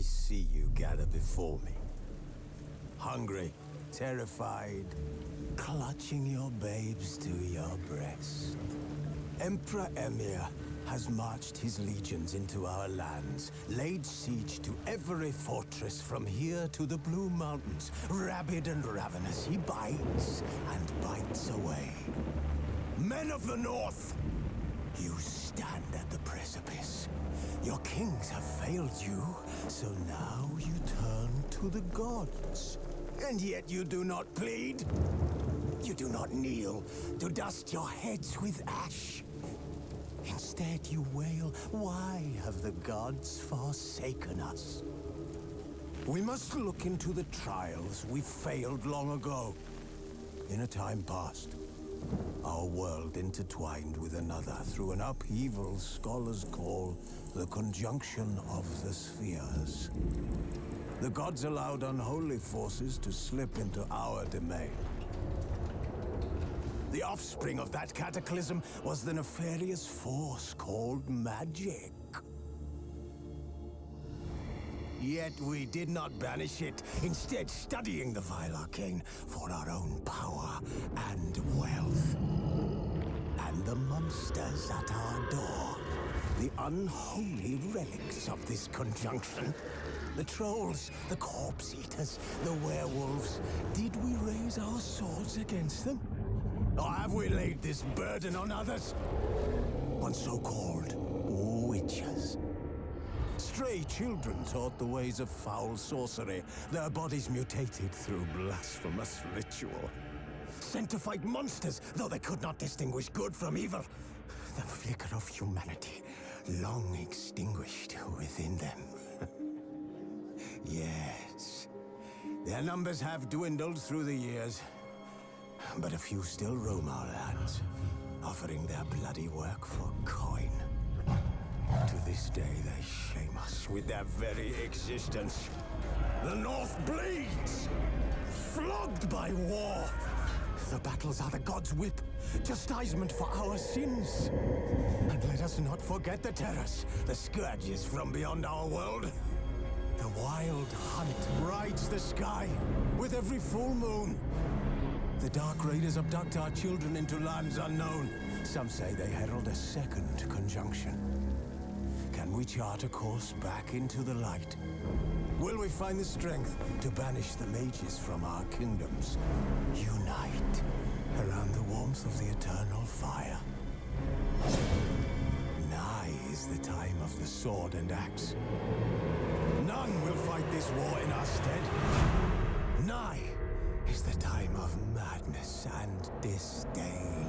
see you gather before me. Hungry, terrified, clutching your babes to your breast. Emperor Emir has marched his legions into our lands, laid siege to every fortress from here to the Blue Mountains. Rabid and ravenous, he bites and bites away. Men of the North, you stand at the precipice. Your kings have failed you, so now you turn to the gods. And yet you do not plead. You do not kneel to dust your heads with ash. Instead you wail, why have the gods forsaken us? We must look into the trials we failed long ago. In a time past, our world intertwined with another through an upheaval scholars call the conjunction of the spheres. The gods allowed unholy forces to slip into our domain. The offspring of that cataclysm was the nefarious force called magic. Yet we did not banish it, instead studying the vile arcane for our own power and wealth. And the monsters at our door, the unholy relics of this conjunction. The trolls, the corpse eaters, the werewolves. Did we raise our swords against them? Or have we laid this burden on others? On so-called witches. Stray children taught the ways of foul sorcery, their bodies mutated through blasphemous ritual. Sent to fight monsters, though they could not distinguish good from evil. The flicker of humanity, long extinguished within them. Yes, their numbers have dwindled through the years. But a few still roam our lands, offering their bloody work for coin. To this day, they shame us with their very existence. The North bleeds, flogged by war. The battles are the gods' whip, chastisement for our sins. And let us not forget the terrors, the scourges from beyond our world. The wild hunt rides the sky with every full moon. The Dark Raiders abduct our children into lands unknown. Some say they herald a second conjunction. Can we chart a course back into the light? Will we find the strength to banish the mages from our kingdoms? Unite around the warmth of the eternal fire. Nigh is the time of the sword and axe. None will fight this war in our stead. Nigh is the time of madness and disdain.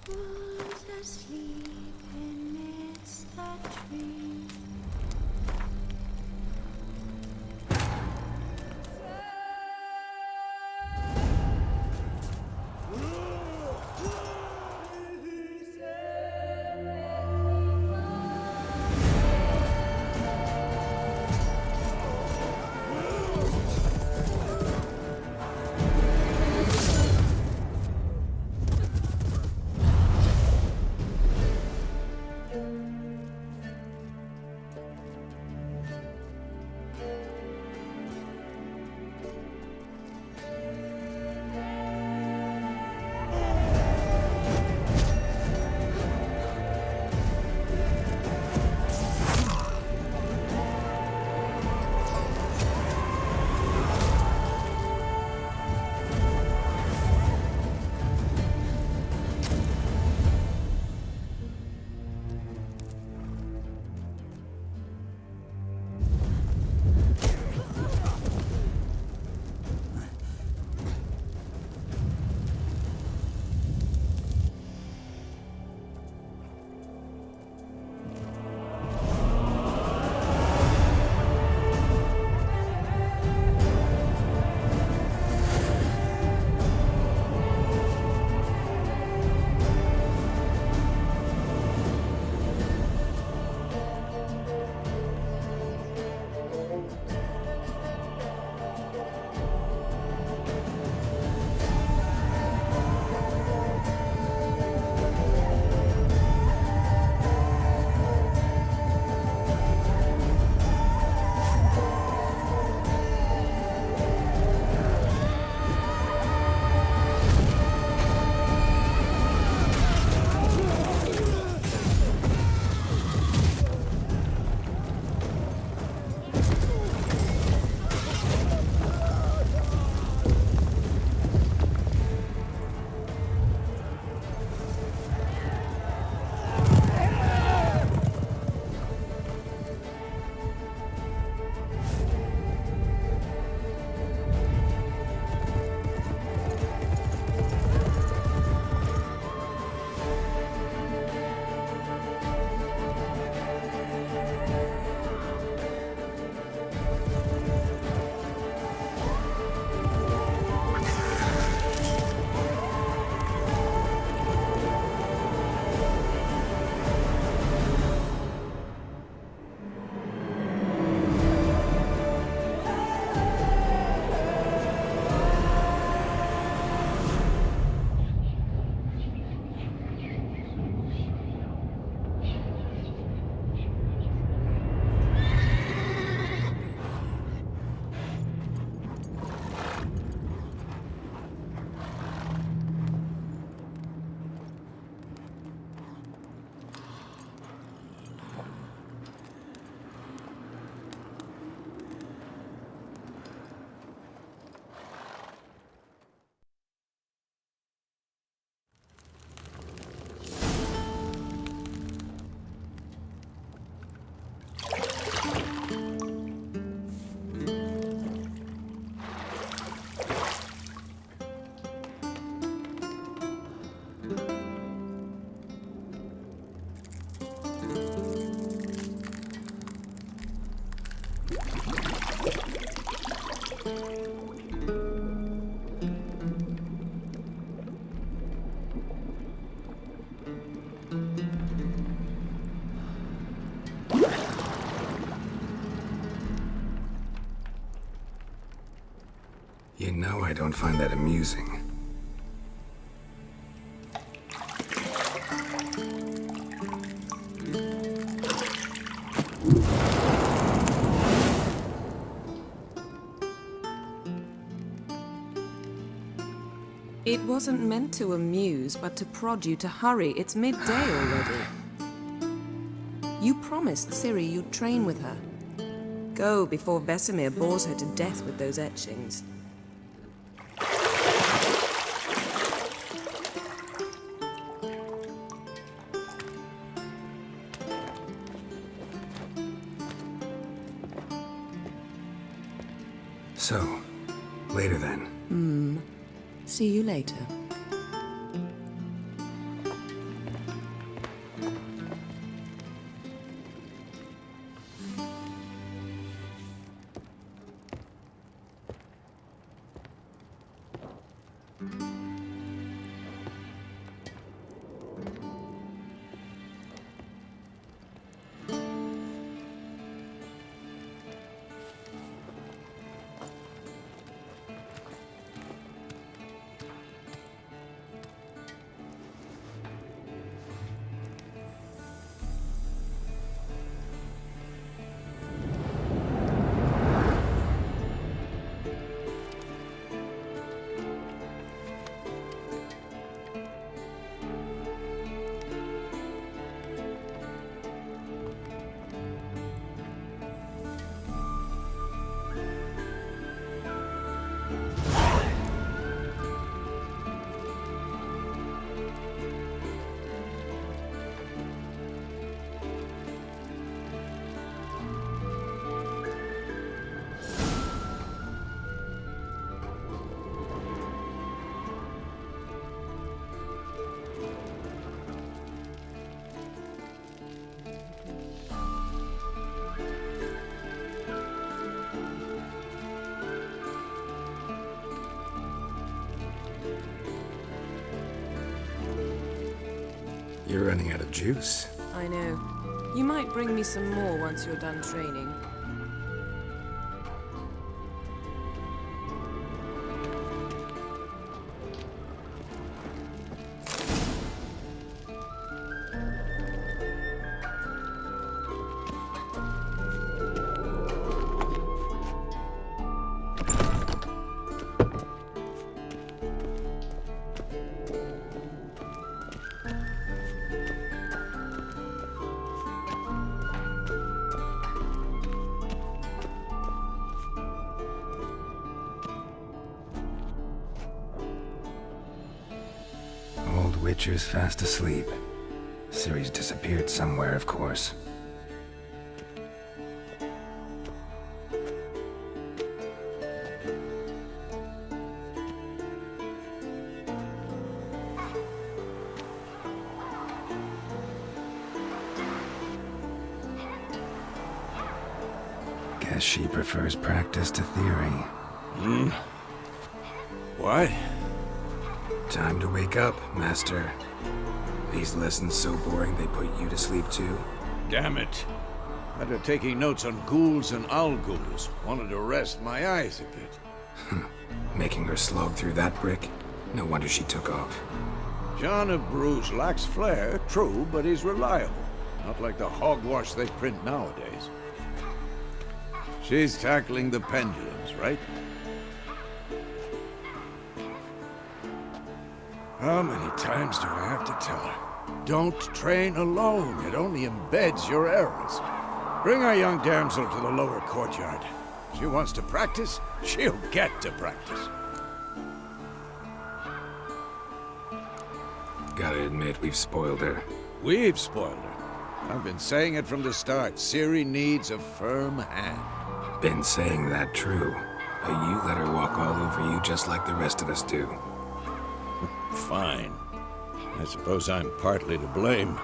Who's asleep amidst the trees? You know I don't find that amusing. It wasn't meant to amuse, but to prod you to hurry. It's midday already. You promised Ciri you'd train with her. Go before Vesemir bores her to death with those etchings. So, later then. See you later. You're running out of juice. I know. You might bring me some more once you're done training. Old Witcher's fast asleep. Ciri's disappeared somewhere, of course. Guess she prefers practice to theory. What? Time to wake up, Master. These lessons so boring they put you to sleep too? Damn it. After taking notes on ghouls and owl ghouls, wanted to rest my eyes a bit. Making her slog through that brick? No wonder she took off. John of Bruges lacks flair, true, but he's reliable. Not like the hogwash they print nowadays. She's tackling the pendulums, right? How many times do I have to tell her? Don't train alone. It only embeds your errors. Bring our young damsel to the lower courtyard. She wants to practice, she'll get to practice. Gotta admit, we've spoiled her. We've spoiled her. I've been saying it from the start. Ciri needs a firm hand. Been saying that true. But you let her walk all over you just like the rest of us do. Fine. I suppose I'm partly to blame.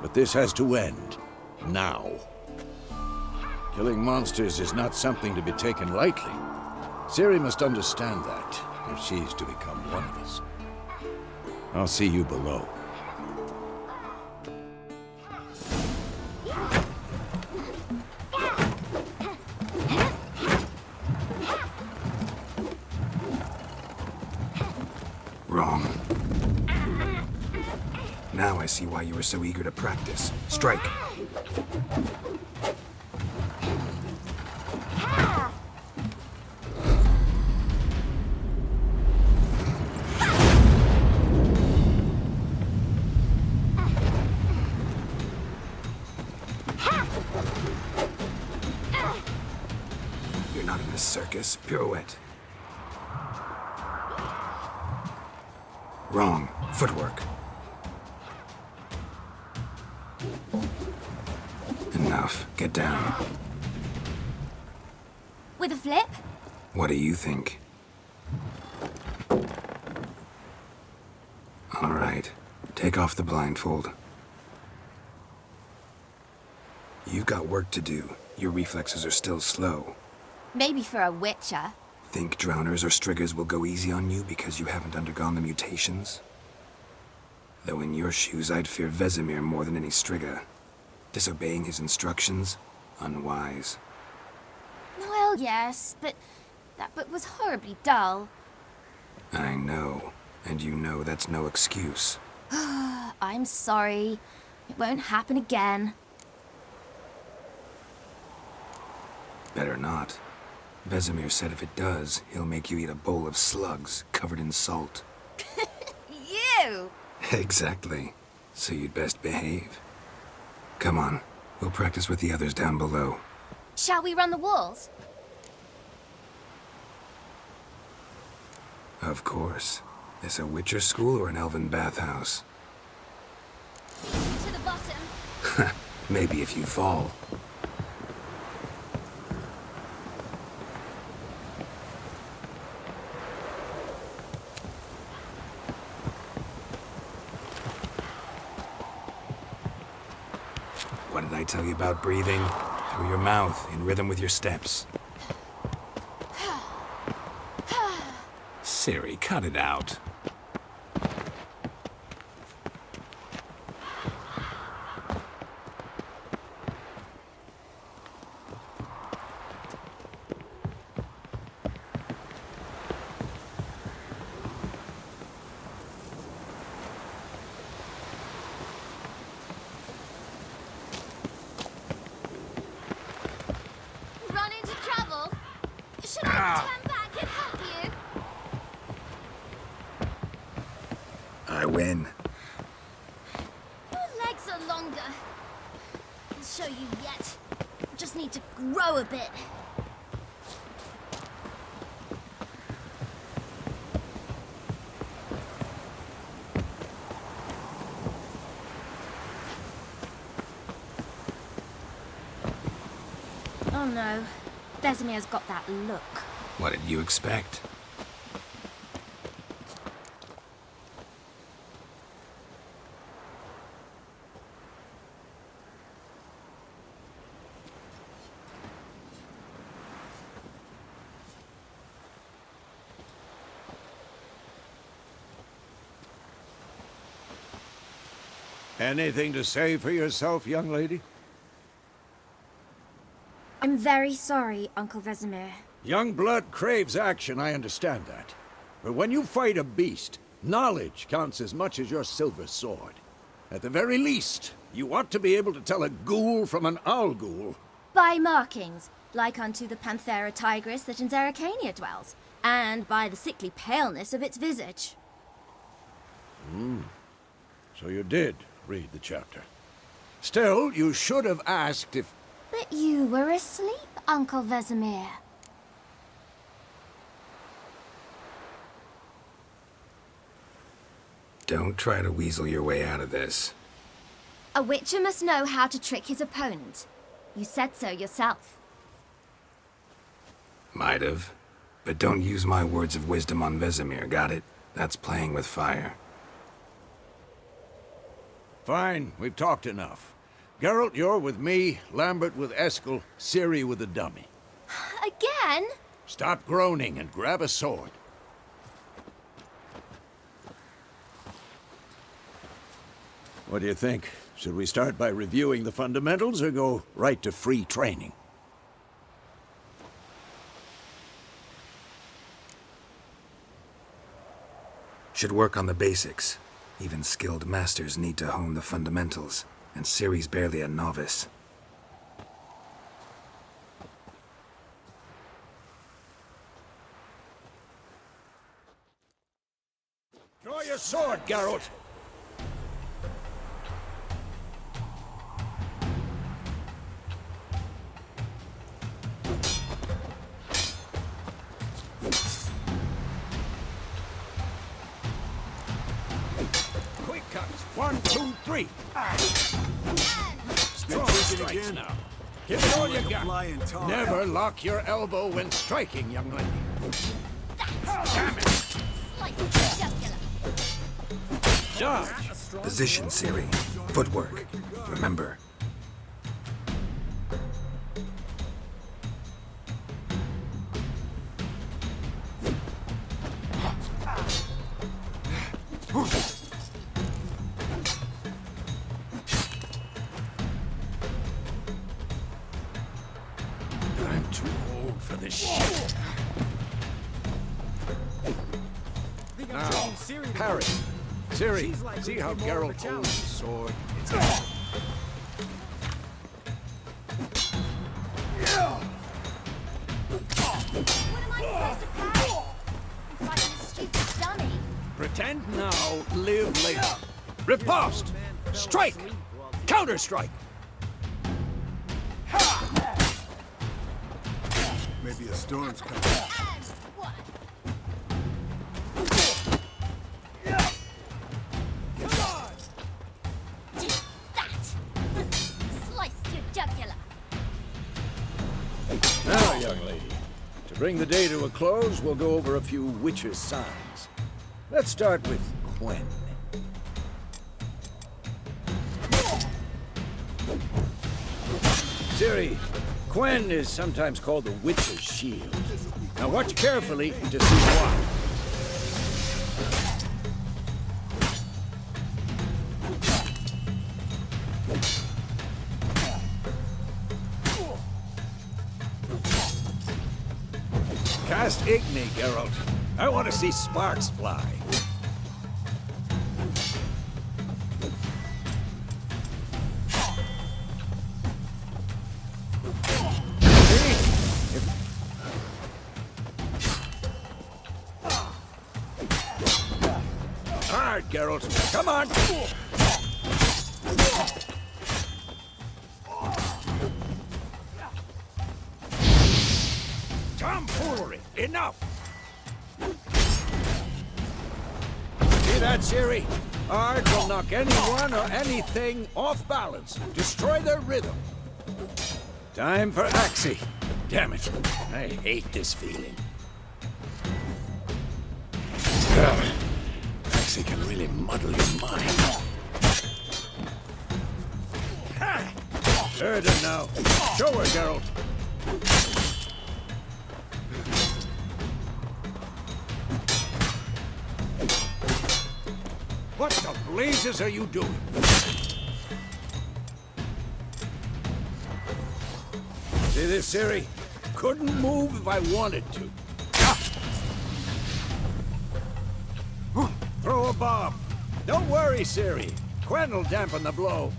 But this has to end. Now. Killing monsters is not something to be taken lightly. Ciri must understand that, if she's to become one of us. I'll see you below. see why you were so eager to practice. Strike. You're not in a circus. Pirouette. Wrong. Footwork. Enough. Get down. With a flip? What do you think? All right. Take off the blindfold. You've got work to do. Your reflexes are still slow. Maybe for a witcher. Think drowners or striggers will go easy on you because you haven't undergone the mutations? Though in your shoes, I'd fear Vesemir more than any strigger. Disobeying his instructions? Unwise. Well, yes, but that book was horribly dull. I know. And you know that's no excuse. I'm sorry. It won't happen again. Better not. Vesemir said if it does, he'll make you eat a bowl of slugs covered in salt. You! Exactly. So you'd best behave. Come on. We'll practice with the others down below. Shall we run the walls? Of course. This a Witcher school or an elven bathhouse? To the bottom. Maybe if you fall. What did I tell you about breathing? Through your mouth, in rhythm with your steps. Siri, cut it out. Run into trouble? Should I turn back and help you? I win. Your legs are longer. I'll show you yet. Just need to grow a bit. Oh no. Vesemir's got that look. What did you expect? Anything to say for yourself, young lady? I'm very sorry, Uncle Vesemir. Young blood craves action, I understand that. But when you fight a beast, knowledge counts as much as your silver sword. At the very least, you ought to be able to tell a ghoul from an owl ghoul. By markings, like unto the Panthera tigris that in Zeracania dwells, and by the sickly paleness of its visage. So you did read the chapter. Still, you should have asked if... But you were asleep, Uncle Vesemir. Don't try to weasel your way out of this. A witcher must know how to trick his opponent. You said so yourself. Might have. But don't use my words of wisdom on Vesemir, got it? That's playing with fire. Fine, we've talked enough. Geralt, you're with me, Lambert with Eskel, Ciri with the dummy. Again? Stop groaning and grab a sword. What do you think? Should we start by reviewing the fundamentals or go right to free training? Should work on the basics. Even skilled masters need to hone the fundamentals, and Ciri's barely a novice. Draw your sword, Geralt! Quick cuts! 1, 2, 3! Strong strikes again now. Give it all you got. Never lock your elbow when striking, young lady. Damn it! Dodge! Position, Ciri. Footwork. Remember. I'm too old for this shit. Now, parry. Ciri, see how Geralt holds his sword? It's What am I supposed to parry? I'm fighting a stupid dummy. pretend now, live later. Riposte! Strike! Counter-strike! Maybe a storm's coming. And what? Take that! Sliced your jugular. Now, young lady, to bring the day to a close, we'll go over a few witches' signs. Let's start with Quen. Ciri, Quen is sometimes called the Witch's Shield. Now watch carefully to see why. Cast Igni, Geralt. I want to see sparks fly. Hard, Geralt. Come on! Tomfoolery! Enough! See that, Ciri? Art will knock anyone or anything off balance. Destroy their rhythm. Time for Axie. Damn it. I hate this feeling. Axie can really muddle your mind. Ha! Heard her now. Show her, Geralt. What the blazes are you doing? See this, Ciri? Couldn't move if I wanted to. Throw a bomb. Don't worry, Ciri. Quen will dampen the blow.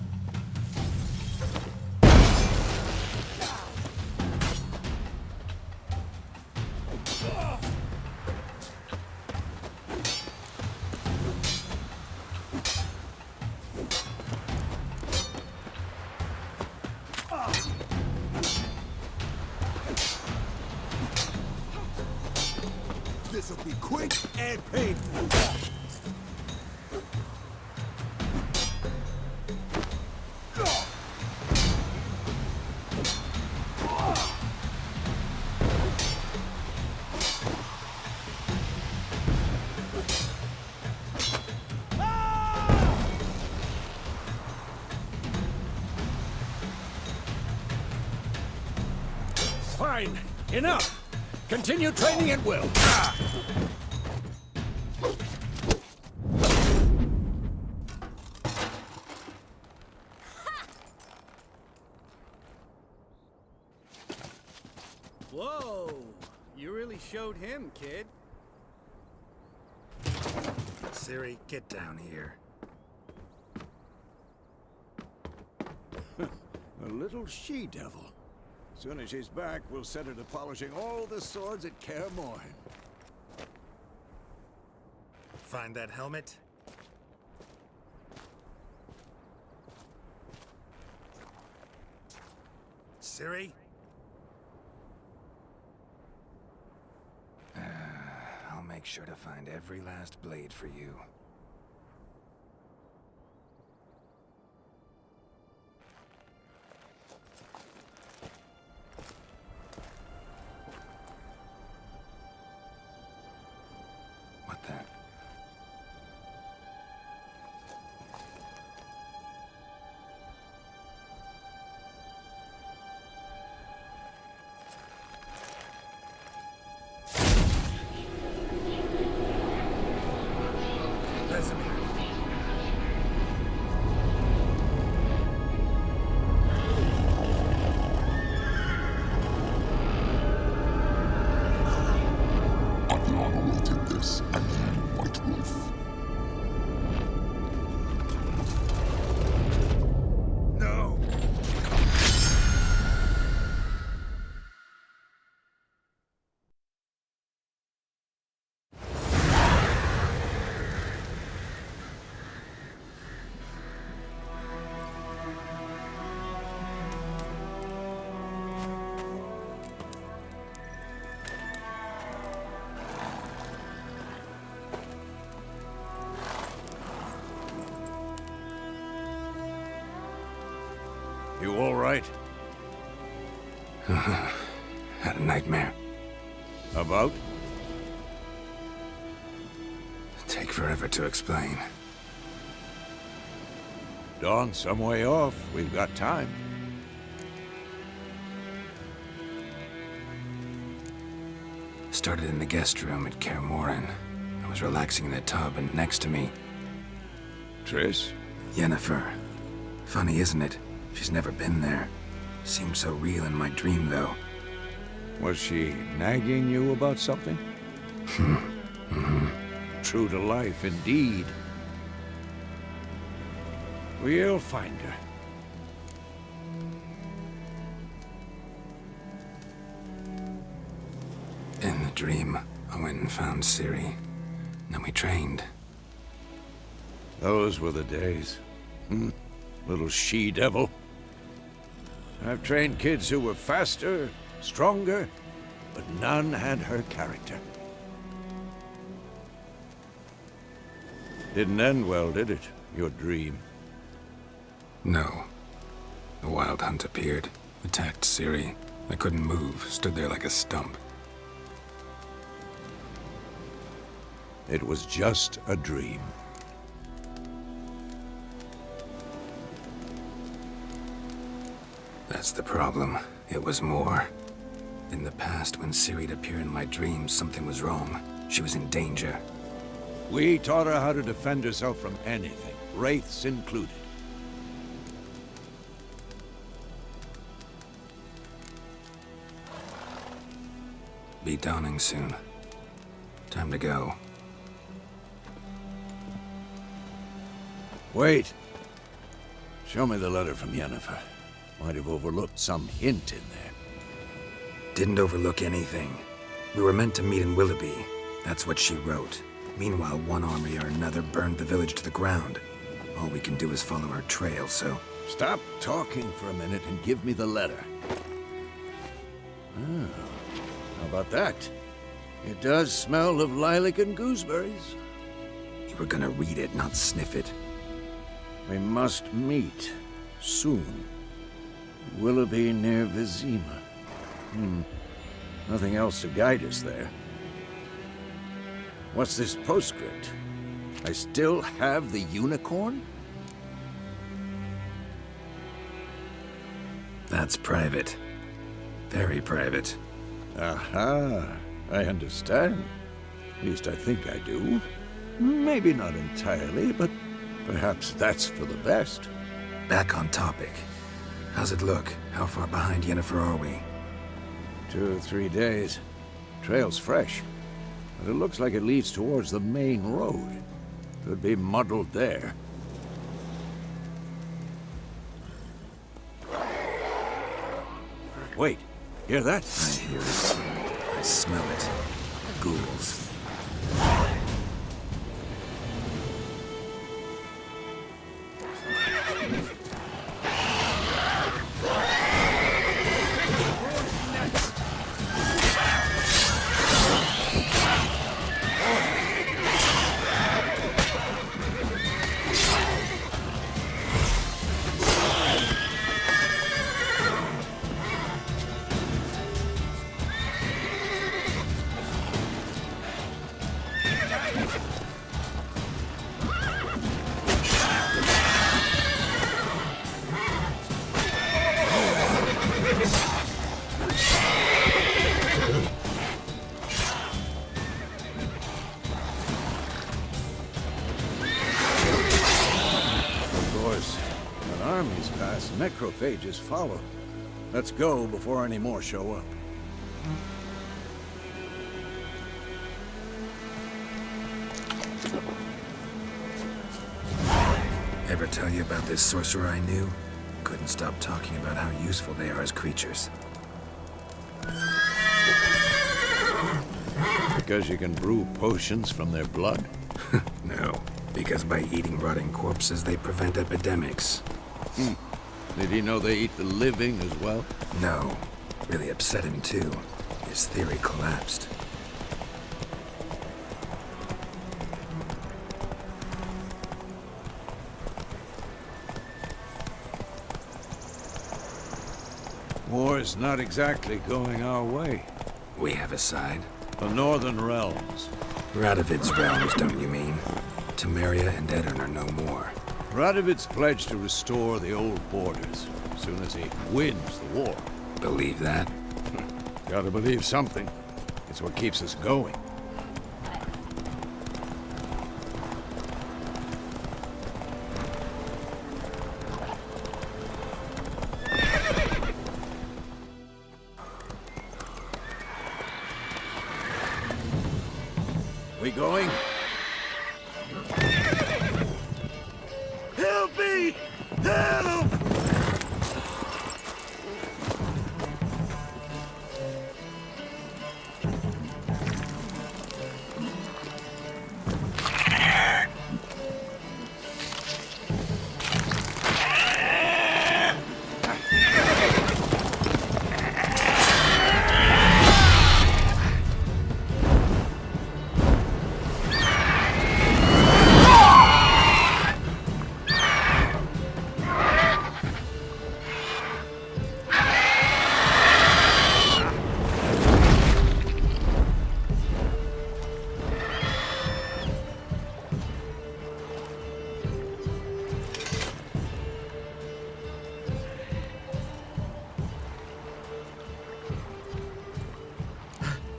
This'll be quick and painful. Fine. Enough. Continue training at will. Whoa! You really showed him, kid. Ciri, get down here. little she-devil. Soon as she's back, we'll set her to polishing all the swords at Kaer Morhen. Find that helmet? Ciri? I'll make sure to find every last blade for you. What the? You all right? Had a nightmare. About? Take forever to explain. Dawn's some way off. We've got time. Started in the guest room at Kaer Morhen. I was relaxing in the tub, and next to me, Triss? Yennefer. Funny, isn't it? She's never been there. Seemed so real in my dream, though. Was she nagging you about something? True to life, indeed. We'll find her. In the dream, I went and found Ciri. Then we trained. Those were the days. Little she-devil. I've trained kids who were faster, stronger, but none had her character. Didn't end well, did it? Your dream? No. The Wild Hunt appeared, attacked Ciri. I couldn't move, stood there like a stump. It was just a dream. That's the problem. It was more. In the past, when Ciri'd appear in my dreams, something was wrong. She was in danger. We taught her how to defend herself from anything, wraiths included. Be dawning soon. Time to go. Wait. Show me the letter from Yennefer. Might have overlooked some hint in there. Didn't overlook anything. We were meant to meet in Willoughby. That's what she wrote. Meanwhile, one army or another burned the village to the ground. All we can do is follow her trail, so... Stop talking for a minute and give me the letter. How about that? It does smell of lilac and gooseberries. You were gonna read it, not sniff it. We must meet. Soon. Willoughby near Vizima. Nothing else to guide us there. What's this postscript? I still have the unicorn? That's private. Very private. Aha, I understand. At least I think I do. Maybe not entirely, but perhaps that's for the best. Back on topic. How's it look? How far behind Yennefer are we? 2 or 3 days. Trail's fresh, but it looks like it leads towards the main road. Could be muddled there. Wait, hear that? I hear it. I smell it. Ghouls. Armies pass, necrophages follow. Let's go before any more show up. Ever tell you about this sorcerer I knew? Couldn't stop talking about how useful they are as creatures. Because you can brew potions from their blood? No, because by eating rotting corpses, they prevent epidemics. Did he know they eat the living as well? No. Really upset him, too. His theory collapsed. War's not exactly going our way. We have a side. The Northern Realms. Radovid's realms, don't you mean? Temeria and Edirn are no more. Radovid's pledged to restore the old borders as soon as he wins the war. Believe that? Gotta believe something. It's what keeps us going. We going? Help me! Help!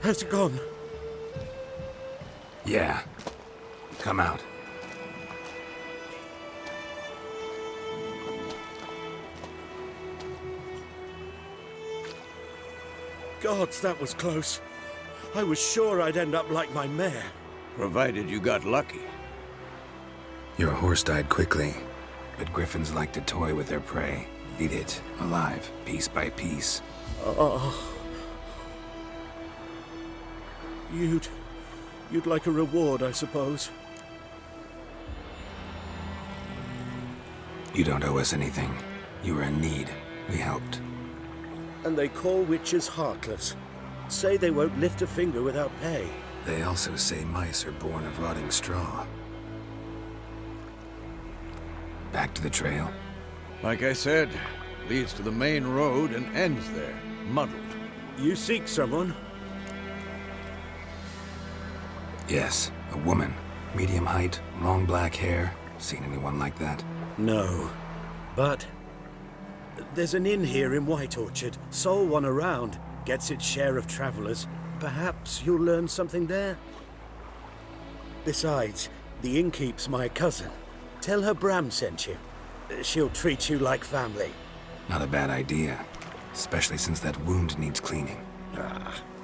Has it gone? Yeah. Come out. Gods, that was close. I was sure I'd end up like my mare. Provided you got lucky. Your horse died quickly, but griffins like to toy with their prey. Eat it, alive, piece by piece. Oh. You'd like a reward, I suppose. You don't owe us anything. You were in need. We helped. And they call witches heartless. Say they won't lift a finger without pay. They also say mice are born of rotting straw. Back to the trail? Like I said, leads to the main road and ends there, muddled. You seek someone? Yes, a woman. Medium height, long black hair. Seen anyone like that? No. But there's an inn here in White Orchard. Sole one around. Gets its share of travelers. Perhaps you'll learn something there? Besides, the innkeep's my cousin. Tell her Bram sent you. She'll treat you like family. Not a bad idea. Especially since that wound needs cleaning.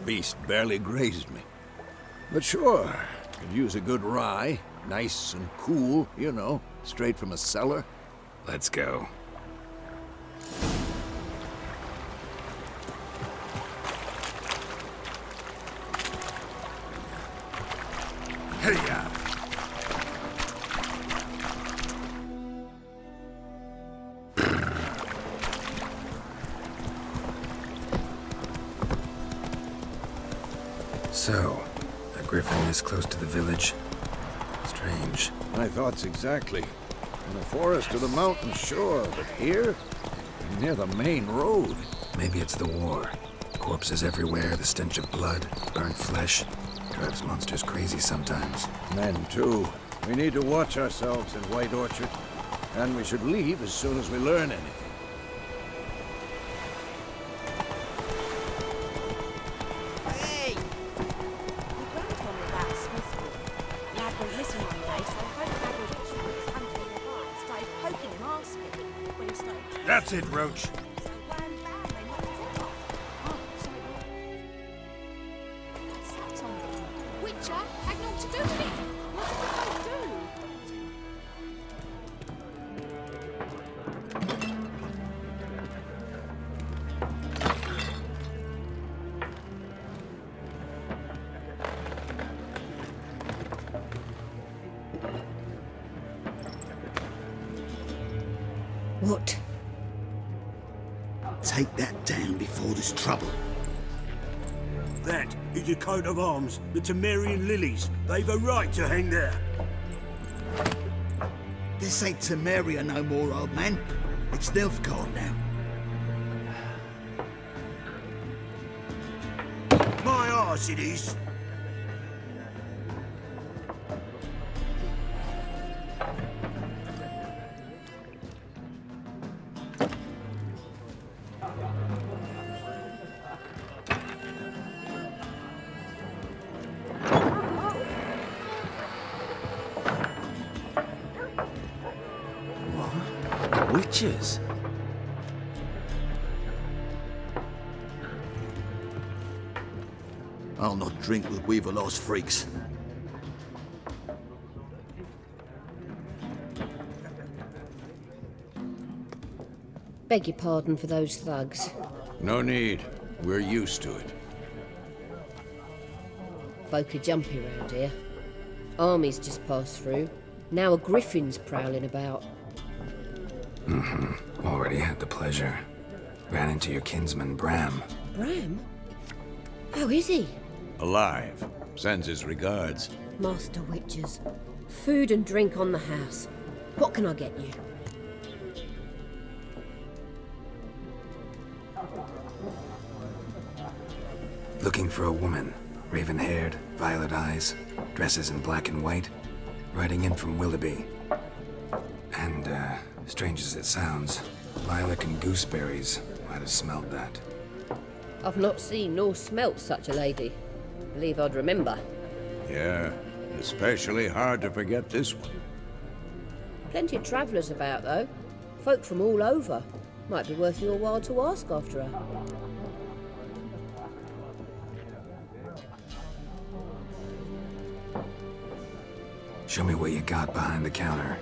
Beast barely grazed me. But sure, could use a good rye. Nice and cool, you know, straight from a cellar. Let's go. Hiya! So, a griffin this close to the village? Strange. My thoughts exactly. In the forest or the mountain, sure, but here? Near the main road. Maybe it's the war. Corpses everywhere, the stench of blood, burnt flesh. Drives monsters crazy sometimes. Men, too. We need to watch ourselves in White Orchard. And we should leave as soon as we learn anything. Hey! The grand told me about Smithwood. Lad went missing one day, so both Lad and Richard was hunting in the barn, started poking him, asking when he started. That's it, Roach. So wham bam, they knocked his head off. Oh, sorry. What's that on me? Witcher had naught to do with it. What did they do? What? Take that down before there's trouble. That is a coat of arms, the Temerian lilies. They've a right to hang there. This ain't Temeria no more, old man. It's Nilfgaard now. My arse it is. Witches? I'll not drink with Weaverlaw's freaks. Beg your pardon for those thugs. No need. We're used to it. Folk are jumpy round here. Armies just passed through. Now a griffin's prowling about. Already had the pleasure. Ran into your kinsman, Bram. Bram? How is he? Alive. Sends his regards. Master Witchers. Food and drink on the house. What can I get you? Looking for a woman. Raven-haired, violet eyes, dresses in black and white. Riding in from Willoughby. And, strange as it sounds, lilac and gooseberries might have smelled that. I've not seen nor smelt such a lady. Believe I'd remember. Yeah, especially hard to forget this one. Plenty of travellers about, though. Folk from all over. Might be worth your while to ask after her. Show me what you got behind the counter.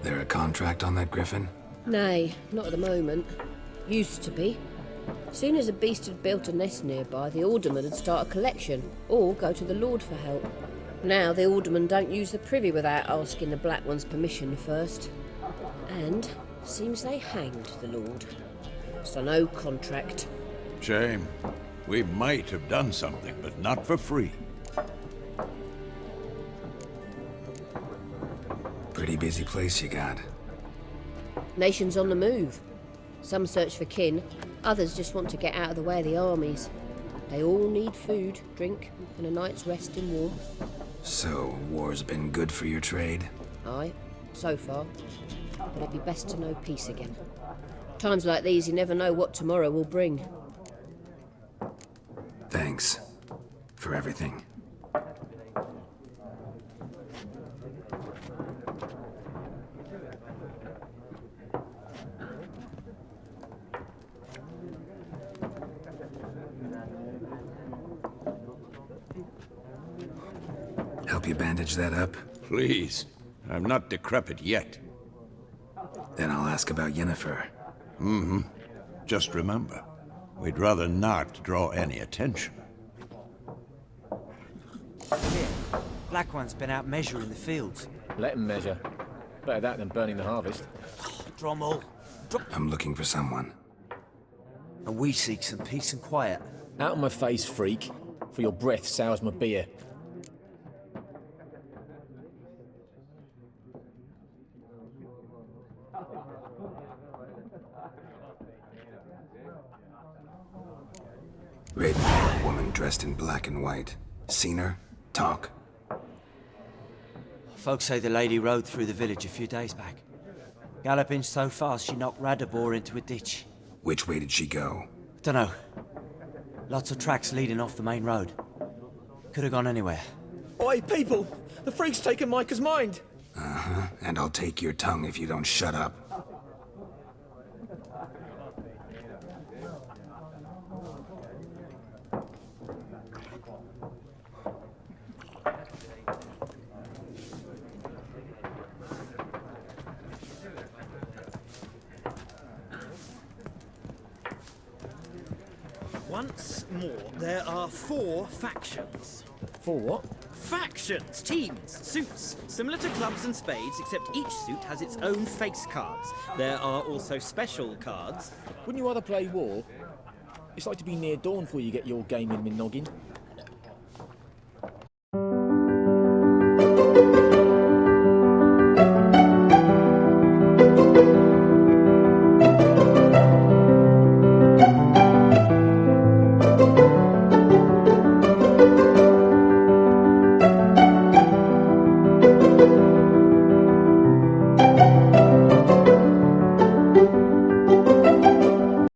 There a contract on that griffin? Nay, not at the moment. Used to be. Soon as a beast had built a nest nearby, the alderman would start a collection, or go to the Lord for help. Now the aldermen don't use the privy without asking the Black One's permission first. And seems they hanged the Lord. So no contract. Shame. We might have done something, but not for free. Pretty busy place you got. Nations on the move. Some search for kin, Others just want to get out of the way of the armies. They all need food, drink, and a night's rest in warmth. So, war's been good for your trade? Aye, so far. But it'd be best to know peace again. Times like these, you never know what tomorrow will bring. Thanks for everything. Help you bandage that up? Please. I'm not decrepit yet. Then I'll ask about Yennefer. Mm-hmm. Just remember, we'd rather not draw any attention. Here, Black One's been out measuring the fields. Let him measure. Better that than burning the harvest. Drommel. I'm looking for someone. And we seek some peace and quiet. Out of my face, freak. For your breath sours my beer. Raven, woman dressed in black and white. Seen her? Talk. Folks say the lady rode through the village a few days back. Galloping so fast she knocked Radabor into a ditch. Which way did she go? Dunno. Lots of tracks leading off the main road. Could have gone anywhere. Oi, people! The freak's taken Micah's mind! Uh-huh, and I'll take your tongue if you don't shut up. Once more, there are 4 factions. For what? Factions, teams, suits, similar to clubs and spades, except each suit has its own face cards. There are also special cards. Wouldn't you rather play war? It's like to be near dawn before you get your game in my noggin.